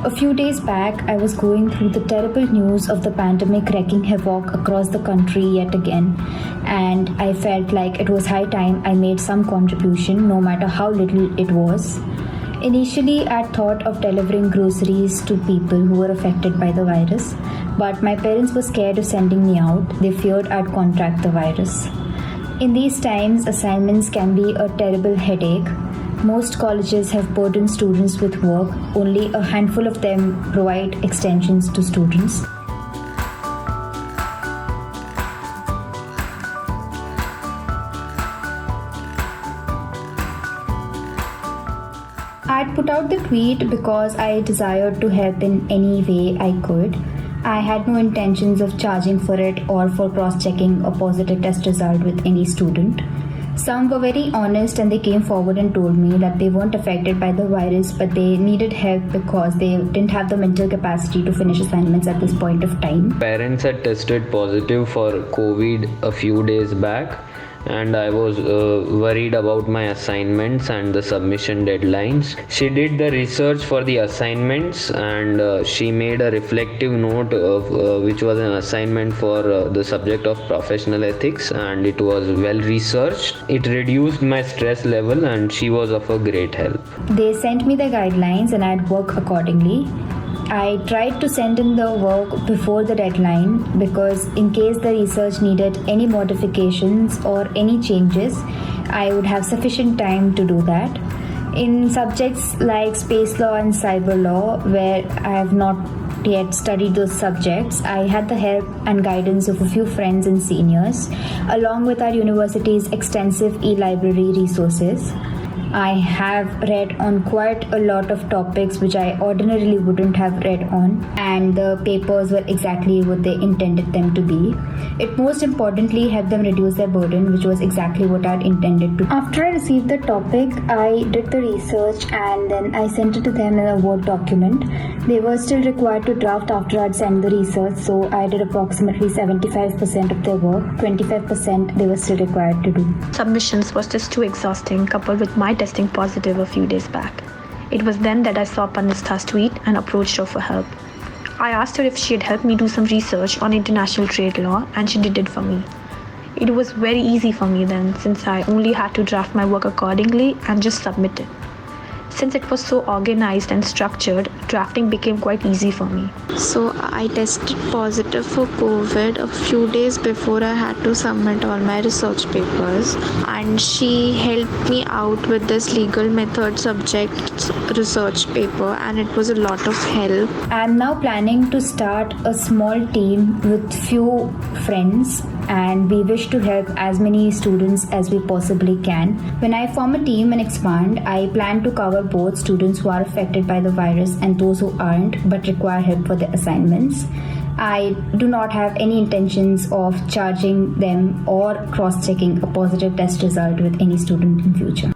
A few days back, I was going through the terrible news of the pandemic wreaking havoc across the country yet again, and I felt like it was high time I made some contribution, no matter how little it was. Initially, I thought of delivering groceries to people who were affected by the virus, but my parents were scared of sending me out. They feared I'd contract the virus. In these times, assignments can be a terrible headache. Most colleges have burdened students with work. Only a handful of them provide extensions to students. I'd put out the tweet because I desired to help in any way I could. I had no intentions of charging for it or for cross-checking a positive test result with any student. Some were very honest and they came forward and told me that they weren't affected by the virus, but they needed help because they didn't have the mental capacity to finish assignments at this point of time. Parents had tested positive for COVID a few days back, and I was worried about my assignments and the submission deadlines. She did the research for the assignments, and she made a reflective note of which was an assignment for the subject of professional ethics, and it was well researched. It reduced my stress level and she was of a great help. They sent me the guidelines and I'd work accordingly. I tried to send in the work before the deadline because in case the research needed any modifications or any changes, I would have sufficient time to do that. In subjects like space law and cyber law, where I have not yet studied those subjects, I had the help and guidance of a few friends and seniors, along with our university's extensive e-library resources. I have read on quite a lot of topics which I ordinarily wouldn't have read on, and the papers were exactly what they intended them to be. It most importantly helped them reduce their burden, which was exactly what I had intended to. After I received the topic, I did the research and then I sent it to them in a Word document. They were still required to draft after I'd sent the research, so I did approximately 75% of their work. 25% they were still required to do. Submissions was just too exhausting, coupled with my testing positive a few days back. It was then that I saw Panistha's tweet and approached her for help. I asked her if she'd help me do some research on international trade law, and she did it for me. It was very easy for me then, since I only had to draft my work accordingly and just submit it. Since it was so organized and structured, drafting became quite easy for me. So I tested positive for COVID a few days before I had to submit all my research papers, and she helped me out with this legal method subject research paper, and it was a lot of help. I'm now planning to start a small team with few friends, and we wish to help as many students as we possibly can. When I form a team and expand, I plan to cover both students who are affected by the virus and those who aren't but require help for their assignments. I do not have any intentions of charging them or cross-checking a positive test result with any student in future.